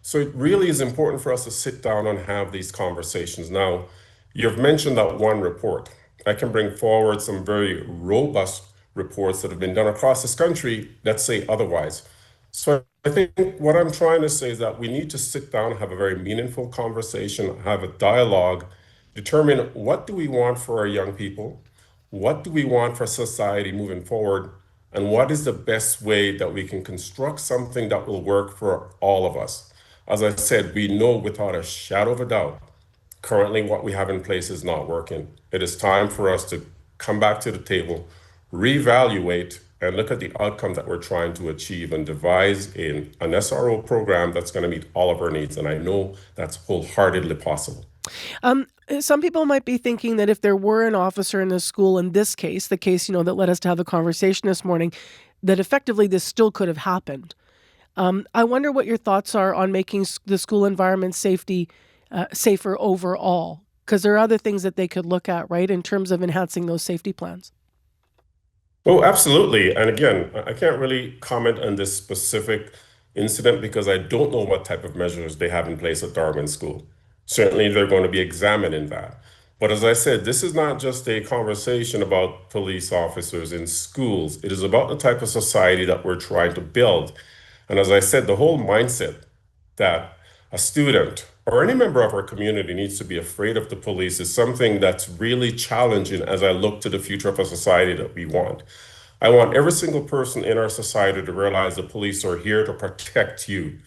So it really is important for us to sit down and have these conversations. Now, you've mentioned that one report. I can bring forward some very robust reports that have been done across this country that say otherwise. So I think what I'm trying to say is that we need to sit down and have a very meaningful conversation, have a dialogue, determine what do we want for our young people, what do we want for society moving forward, and what is the best way that we can construct something that will work for all of us. As I said, we know without a shadow of a doubt, currently what we have in place is not working. It is time for us to come back to the table, reevaluate, and look at the outcomes that we're trying to achieve and devise an SRO program that's going to meet all of our needs. And I know that's wholeheartedly possible. Some people might be thinking that if there were an officer in the school, in this case, the case, that led us to have the conversation this morning, that effectively this still could have happened. I wonder what your thoughts are on making the school environment safer overall, because there are other things that they could look at, right, in terms of enhancing those safety plans. Oh, absolutely. And again, I can't really comment on this specific incident because I don't know what type of measures they have in place at Darwin School. Certainly, they're going to be examining that. But as I said, this is not just a conversation about police officers in schools. It is about the type of society that we're trying to build. And as I said, the whole mindset that a student or any member of our community needs to be afraid of the police is something that's really challenging as I look to the future of a society that we want. I want every single person in our society to realize the police are here to protect you.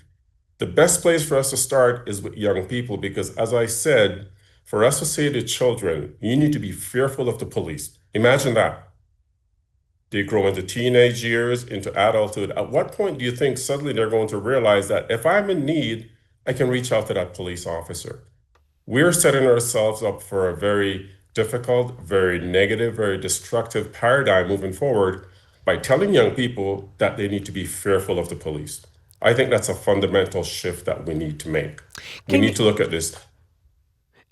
The best place for us to start is with young people because, as I said, for us to say to children, you need to be fearful of the police. Imagine that. They grow into teenage years, into adulthood. At what point do you think suddenly they're going to realize that if I'm in need, I can reach out to that police officer? We're setting ourselves up for a very difficult, very negative, very destructive paradigm moving forward by telling young people that they need to be fearful of the police. I think that's a fundamental shift that we need to make. We need to look at this.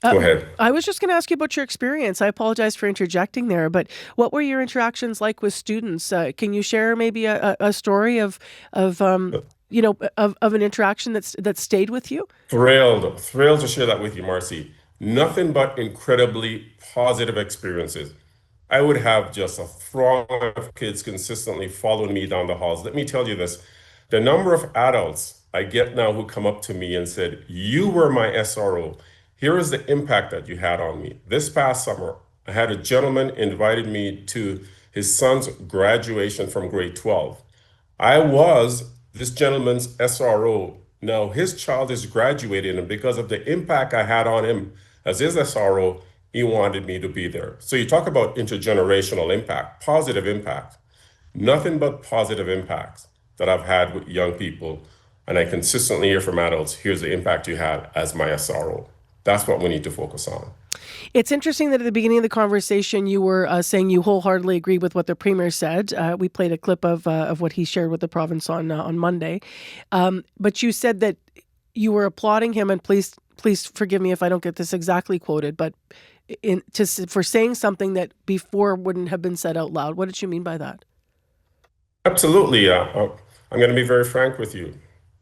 Go ahead. I was just going to ask you about your experience. I apologize for interjecting there, but what were your interactions like with students? Can you share maybe a story of an interaction that stayed with you? Thrilled to share that with you, Marcy. Nothing but incredibly positive experiences. I would have just a throng of kids consistently following me down the halls. Let me tell you this. The number of adults I get now who come up to me and said, "You were my SRO. Here is the impact that you had on me." This past summer, I had a gentleman invited me to his son's graduation from grade 12. I was this gentleman's SRO. Now his child is graduating, and because of the impact I had on him as his SRO, he wanted me to be there. So you talk about intergenerational impact, positive impact. Nothing but positive impacts that I've had with young people. And I consistently hear from adults, here's the impact you had as my SRO. That's what we need to focus on. It's interesting that at the beginning of the conversation, you were saying you wholeheartedly agree with what the Premier said. We played a clip of what he shared with the province on Monday. But you said that you were applauding him, and please forgive me if I don't get this exactly quoted, but for saying something that before wouldn't have been said out loud. What did you mean by that? Absolutely. I'm going to be very frank with you.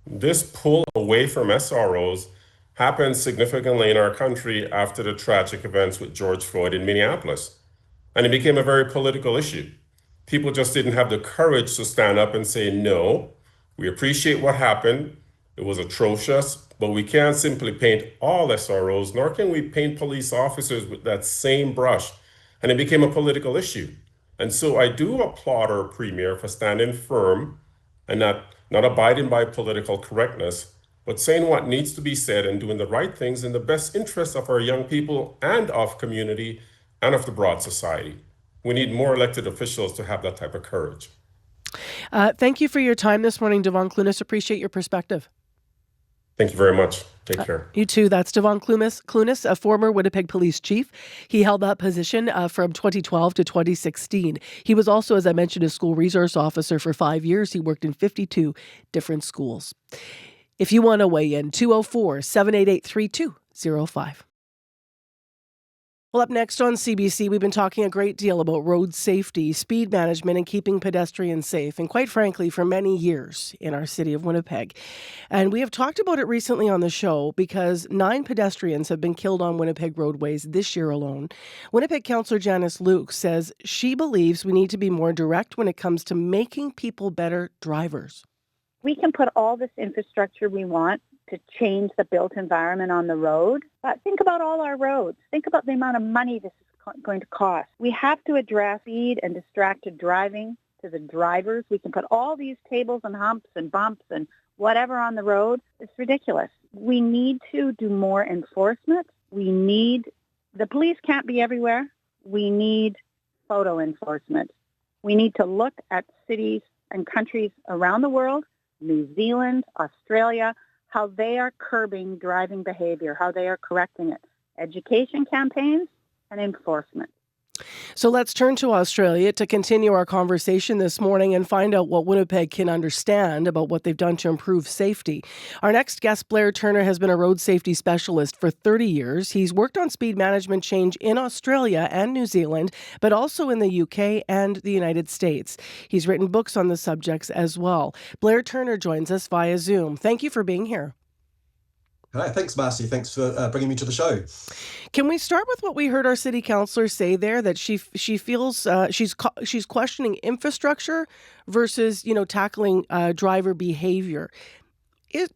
This pull away from SROs happened significantly in our country after the tragic events with George Floyd in Minneapolis. And it became a very political issue. People just didn't have the courage to stand up and say, no, we appreciate what happened. It was atrocious, but we can't simply paint all SROs, nor can we paint police officers with that same brush. And it became a political issue. And so I do applaud our Premier for standing firm and not abiding by political correctness, but saying what needs to be said and doing the right things in the best interest of our young people and of community and of the broad society. We need more elected officials to have that type of courage. Thank you for your time this morning, Devon Clunas. Appreciate your perspective. Thank you very much. Take care. You too. That's Devon Clunas, a former Winnipeg police chief. He held that position from 2012 to 2016. He was also, as I mentioned, a school resource officer for 5 years. He worked in 52 different schools. If you want to weigh in, 204-788-3205. Well, up next on CBC, we've been talking a great deal about road safety, speed management, and keeping pedestrians safe, and quite frankly, for many years in our city of Winnipeg. And we have talked about it recently on the show because 9 pedestrians have been killed on Winnipeg roadways this year alone. Winnipeg Councillor Janice Luke says she believes we need to be more direct when it comes to making people better drivers. We can put all this infrastructure we want to change the built environment on the road. But think about all our roads. Think about the amount of money this is going to cost. We have to address speed and distracted driving to the drivers. We can put all these tables and humps and bumps and whatever on the road. It's ridiculous. We need to do more enforcement. The police can't be everywhere. We need photo enforcement. We need to look at cities and countries around the world, New Zealand, Australia, how they are curbing driving behavior, how they are correcting it. Education campaigns and enforcement. So let's turn to Australia to continue our conversation this morning and find out what Winnipeg can understand about what they've done to improve safety. Our next guest, Blair Turner, has been a road safety specialist for 30 years. He's worked on speed management change in Australia and New Zealand, but also in the UK and the United States. He's written books on the subjects as well. Blair Turner joins us via Zoom. Thank you for being here. Hi, thanks, Marcy. Thanks for bringing me to the show. Can we start with what we heard our city councillor say there, that she feels she's questioning infrastructure versus tackling driver behavior?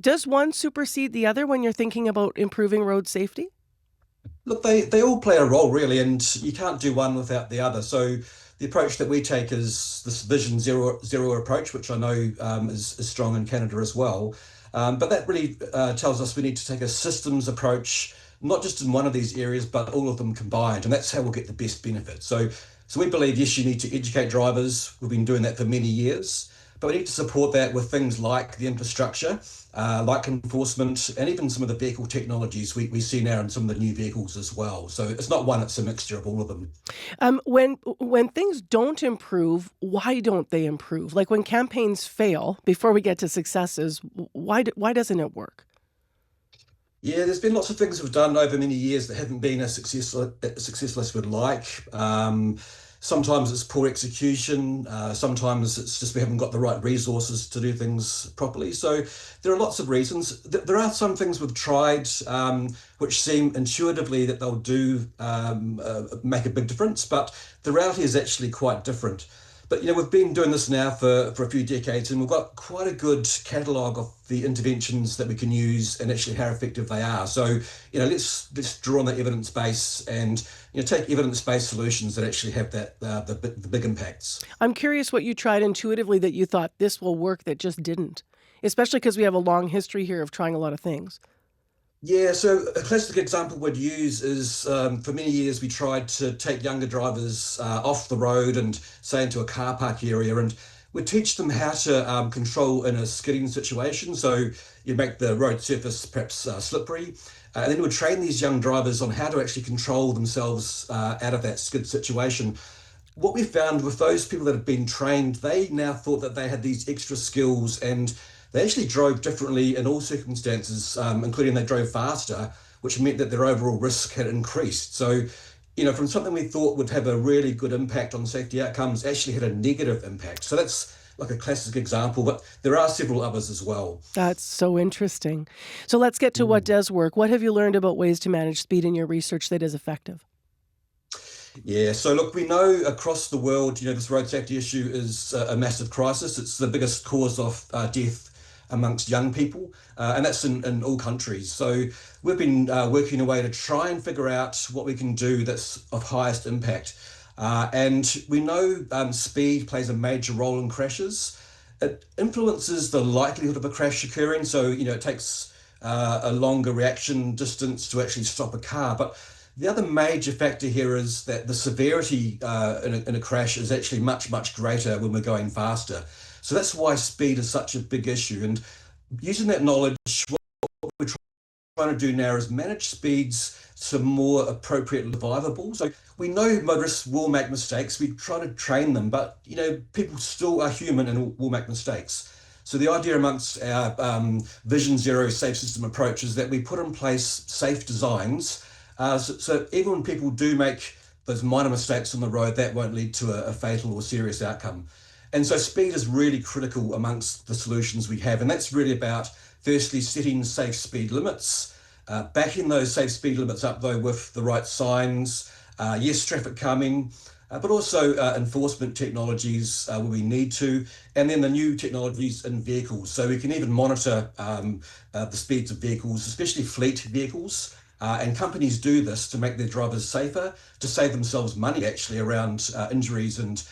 Does one supersede the other when you're thinking about improving road safety? Look, they all play a role really, and you can't do one without the other. So the approach that we take is this Vision Zero approach, which I know is strong in Canada as well. But that really tells us we need to take a systems approach, not just in one of these areas, but all of them combined. And that's how we'll get the best benefit. So we believe, yes, you need to educate drivers. We've been doing that for many years. But we need to support that with things like the infrastructure, like enforcement, and even some of the vehicle technologies we see now in some of the new vehicles as well. So it's not one, it's a mixture of all of them. When things don't improve, why don't they improve? Like when campaigns fail, before we get to successes, why doesn't it work? Yeah, there's been lots of things we've done over many years that haven't been as successful as we'd like. Sometimes it's poor execution. Sometimes it's just we haven't got the right resources to do things properly. So there are lots of reasons. There are some things we've tried which seem intuitively that they'll do make a big difference, but the reality is actually quite different. But we've been doing this now for a few decades, and we've got quite a good catalogue of the interventions that we can use and actually how effective they are. So let's draw on the evidence base and take evidence-based solutions that actually have that the big impacts. I'm curious what you tried intuitively that you thought this will work that just didn't, especially because we have a long history here of trying a lot of things. Yeah, so a classic example we'd use is for many years we tried to take younger drivers off the road and say into a car park area, and we teach them how to control in a skidding situation. So you make the road surface perhaps slippery. And then we'd train these young drivers on how to actually control themselves out of that skid situation. What we found with those people that have been trained, they now thought that they had these extra skills, and they actually drove differently in all circumstances, including they drove faster, which meant that their overall risk had increased. So, from something we thought would have a really good impact on safety outcomes, actually had a negative impact. So that's like a classic example, but there are several others as well. That's so interesting. So let's get to what does work. What have you learned about ways to manage speed in your research that is effective? Yeah, so look, we know across the world, this road safety issue is a massive crisis. It's the biggest cause of death amongst young people, and that's in all countries. So we've been working away to try and figure out what we can do that's of highest impact. And we know speed plays a major role in crashes. It influences the likelihood of a crash occurring. So, it takes a longer reaction distance to actually stop a car. But the other major factor here is that the severity in a crash is actually much, much greater when we're going faster. So that's why speed is such a big issue. And using that knowledge, what we're trying to do now is manage speeds to more appropriately survivable. So we know motorists will make mistakes. We try to train them, but people still are human and will make mistakes. So the idea amongst our Vision Zero safe system approach is that we put in place safe designs, so even when people do make those minor mistakes on the road, that won't lead to a fatal or serious outcome. And so speed is really critical amongst the solutions we have. And that's really about, firstly, setting safe speed limits, backing those safe speed limits up, though, with the right signs, yes, traffic calming, but also enforcement technologies where we need to, and then the new technologies in vehicles. So we can even monitor the speeds of vehicles, especially fleet vehicles. And companies do this to make their drivers safer, to save themselves money, actually, around injuries and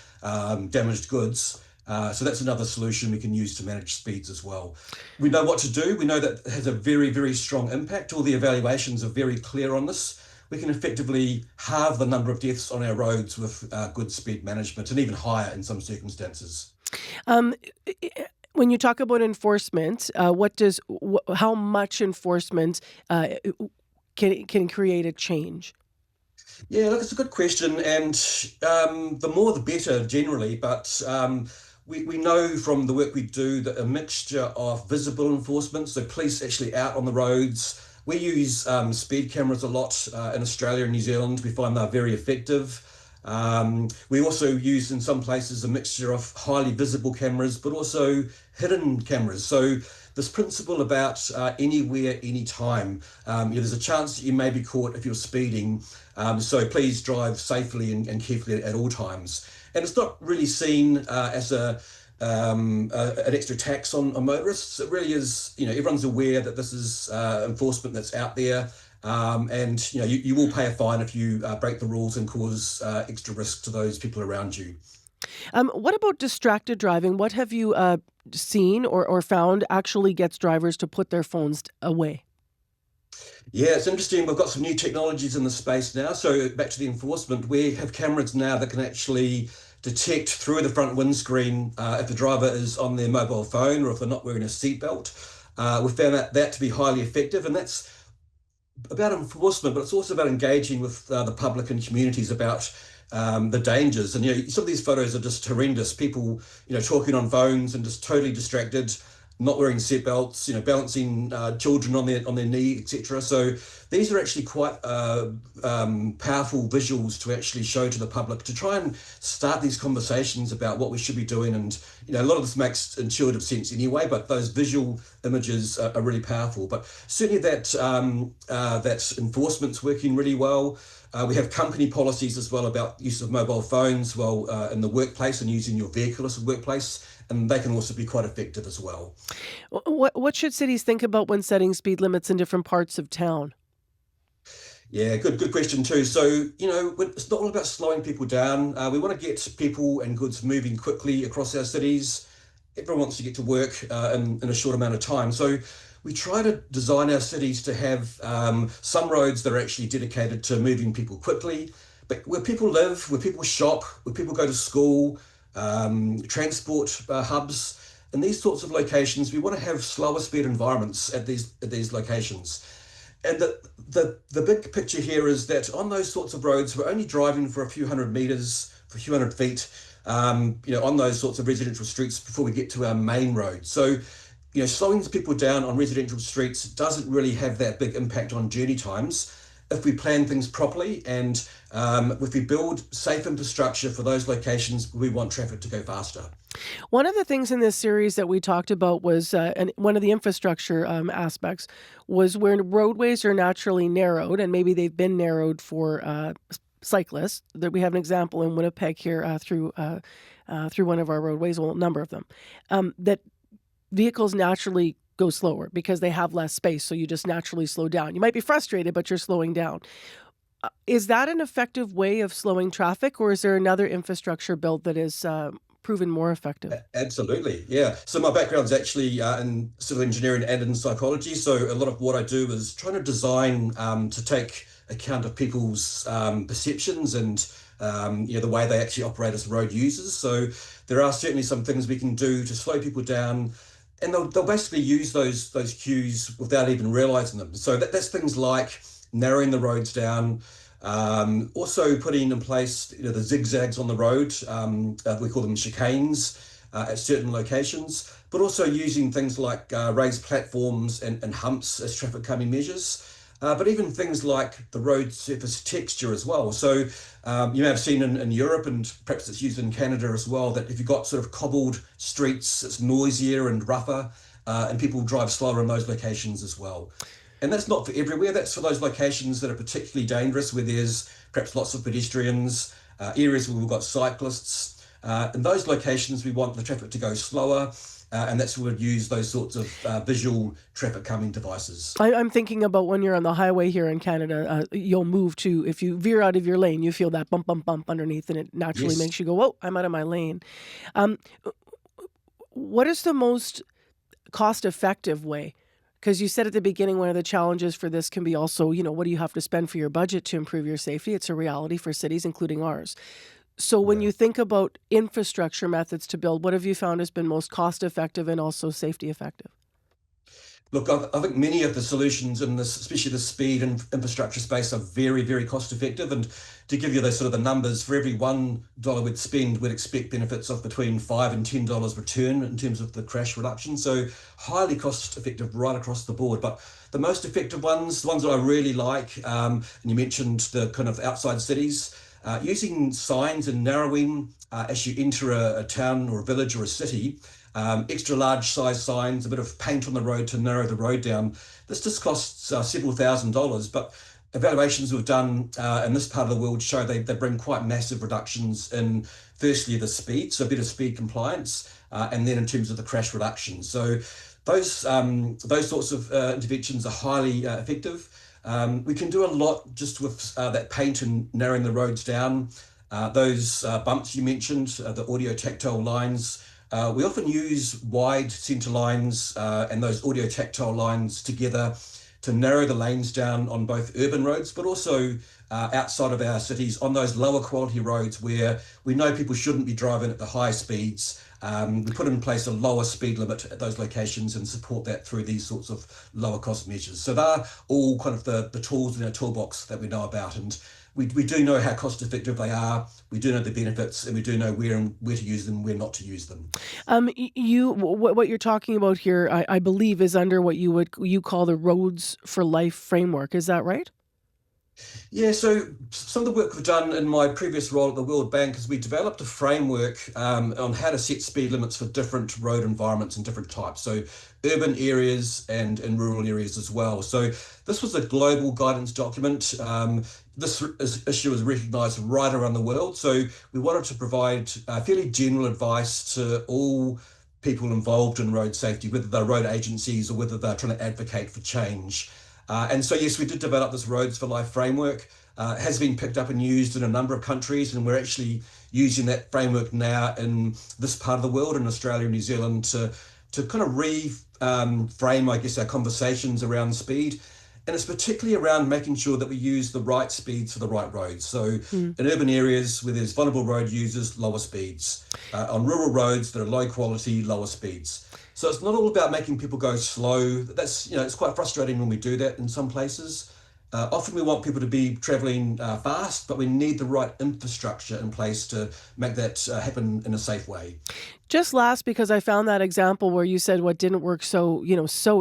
damaged goods. So that's another solution we can use to manage speeds as well. We know what to do. We know that it has a very, very strong impact. All the evaluations are very clear on this. We can effectively halve the number of deaths on our roads with good speed management, and even higher in some circumstances. When you talk about enforcement, how much enforcement can create a change? Yeah, look, it's a good question, and the more the better generally, but we know from the work we do that a mixture of visible enforcement, so police actually out on the roads. We use speed cameras a lot in Australia and New Zealand. We find they're very effective. We also use in some places a mixture of highly visible cameras, but also hidden cameras. So this principle about anywhere, anytime. There's a chance that you may be caught if you're speeding. So please drive safely and carefully at all times. And it's not really seen as an extra tax on motorists. It really is, everyone's aware that this is enforcement that's out there. And you will pay a fine if you break the rules and cause extra risk to those people around you. What about distracted driving? What have you seen or found actually gets drivers to put their phones away? Yeah, it's interesting. We've got some new technologies in the space now. So back to the enforcement, we have cameras now that can actually detect through the front windscreen if the driver is on their mobile phone or if they're not wearing a seatbelt. We've found that to be highly effective, and that's about enforcement, but it's also about engaging with the public and communities about the dangers. And some of these photos are just horrendous. People, talking on phones and just totally distracted, not wearing seatbelts, balancing children on their knee, etc. So these are actually quite powerful visuals to actually show to the public, to try and start these conversations about what we should be doing. And a lot of this makes intuitive sense anyway, but those visual images are really powerful. But certainly that enforcement's working really well. We have company policies as well about use of mobile phones in the workplace and using your vehicle as a workplace, and they can also be quite effective as well. What should cities think about when setting speed limits in different parts of town? Yeah, good question too. So, it's not all about slowing people down. We want to get people and goods moving quickly across our cities. Everyone wants to get to work in a short amount of time. So we try to design our cities to have some roads that are actually dedicated to moving people quickly, but where people live, where people shop, where people go to school, transport hubs. In these sorts of locations, we want to have slower speed environments at these locations. And the big picture here is that on those sorts of roads, we're only driving for a few hundred meters, for a few hundred feet, on those sorts of residential streets before we get to our main road. So, slowing people down on residential streets doesn't really have that big impact on journey times if we plan things properly and if we build safe infrastructure for those locations where we want traffic to go faster. One of the things in this series that we talked about was, and one of the infrastructure aspects was where roadways are naturally narrowed, and maybe they've been narrowed for cyclists. That we have an example in Winnipeg here through one of our roadways, well, a number of them, that vehicles naturally go slower because they have less space, so you just naturally slow down. You might be frustrated, but you're slowing down. Is that an effective way of slowing traffic, or is there another infrastructure build that is proven more effective? Absolutely, yeah. So my background is actually in civil engineering and in psychology. So a lot of what I do is trying to design to take account of people's perceptions and the way they actually operate as road users. So there are certainly some things we can do to slow people down, and they'll basically use those cues without even realizing them. So that's things like narrowing the roads down. Also putting in place the zigzags on the road, we call them chicanes at certain locations, but also using things like raised platforms and humps as traffic calming measures, but even things like the road surface texture as well. So you may have seen in Europe, and perhaps it's used in Canada as well, that if you've got sort of cobbled streets, it's noisier and rougher, and people drive slower in those locations as well. And that's not for everywhere. That's for those locations that are particularly dangerous, where there's perhaps lots of pedestrians, areas where we've got cyclists. In those locations, we want the traffic to go slower, and that's where we'd use those sorts of visual traffic calming devices. I'm thinking about when you're on the highway here in Canada, you'll move to, if you veer out of your lane, you feel that bump, bump, bump underneath, and it naturally makes you go, whoa, I'm out of my lane. What is the most cost-effective way? Because you said at the beginning, one of the challenges for this can be also, what do you have to spend for your budget to improve your safety? It's a reality for cities, including ours. So when you think about infrastructure methods to build, what have you found has been most cost effective and also safety effective? Look, I think many of the solutions in this, especially the speed and infrastructure space, are very, very cost effective. And to give you those sort of the numbers, for every $1 we'd spend, we'd expect benefits of between $5 and $10 return in terms of the crash reduction. So highly cost effective right across the board. But the most effective ones, the ones that I really like, and you mentioned the kind of outside cities, using signs and narrowing as you enter a town or a village or a city. Extra large size signs, a bit of paint on the road to narrow the road down. This just costs several $1,000s, but evaluations we've done in this part of the world show they bring quite massive reductions in, firstly, the speed, so better speed compliance, and then in terms of the crash reduction. So those sorts of interventions are highly effective. We can do a lot just with that paint and narrowing the roads down. Those bumps you mentioned, the audio tactile lines, we often use wide centre lines and those audio tactile lines together to narrow the lanes down on both urban roads, but also outside of our cities on those lower quality roads where we know people shouldn't be driving at the high speeds. We put in place a lower speed limit at those locations and support that through these sorts of lower cost measures. So they're all kind of the tools in our toolbox that we know about. And we do know how cost effective they are. We do know the benefits, and we do know where to use them, where not to use them. What you're talking about here, I believe, is under what you call the Roads for Life framework. Is that right? Yeah, so some of the work we've done in my previous role at the World Bank is we developed a framework on how to set speed limits for different road environments and different types, so urban areas and in rural areas as well. So this was a global guidance document. This issue is recognised right around the world, so we wanted to provide fairly general advice to all people involved in road safety, whether they're road agencies or whether they're trying to advocate for change. And so, yes, we did develop this Roads for Life framework. It has been picked up and used in a number of countries, and we're actually using that framework now in this part of the world, in Australia and New Zealand, to kind of reframe, I guess, our conversations around speed. And it's particularly around making sure that we use the right speeds for the right roads. So Mm. in urban areas where there's vulnerable road users, lower speeds. On rural roads that are low quality, lower speeds. So it's not all about making people go slow. That's, it's quite frustrating when we do that in some places. Often we want people to be travelling fast, but we need the right infrastructure in place to make that happen in a safe way. Just last, because I found that example where you said what didn't work so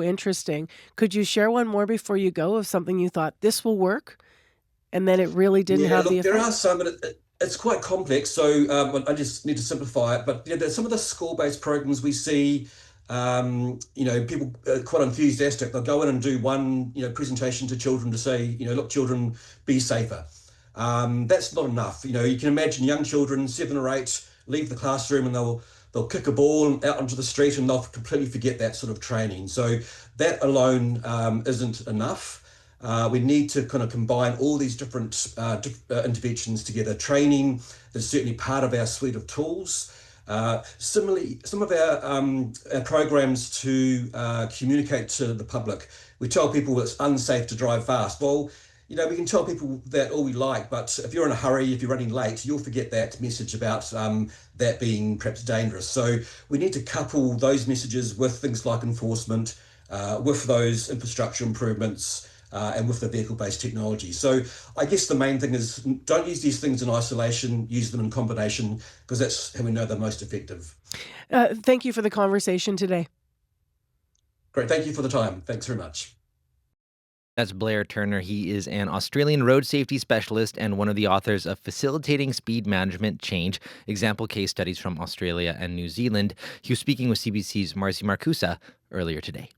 interesting. Could you share one more before you go of something you thought this will work and then it really didn't have the effect? There are some, but it's quite complex. So I just need to simplify it. But there's some of the school-based programs we see. People are quite enthusiastic. They'll go in and do one, presentation to children to say, look, children, be safer. That's not enough. You can imagine young children, 7 or 8, leave the classroom and they'll kick a ball out onto the street and they'll completely forget that sort of training. So that alone isn't enough. We need to kind of combine all these different interventions together. Training is certainly part of our suite of tools. Similarly, some of our programs to communicate to the public, we tell people it's unsafe to drive fast. Well, we can tell people that all we like, but if you're in a hurry, if you're running late, you'll forget that message about that being perhaps dangerous. So we need to couple those messages with things like enforcement, with those infrastructure improvements, and with the vehicle-based technology. So I guess the main thing is don't use these things in isolation, use them in combination, because that's how we know they're most effective. Thank you for the conversation today. Great, thank you for the time. Thanks very much. That's Blair Turner. He is an Australian road safety specialist and one of the authors of Facilitating Speed Management Change, example case studies from Australia and New Zealand. He was speaking with CBC's Marcy Marcusa earlier today.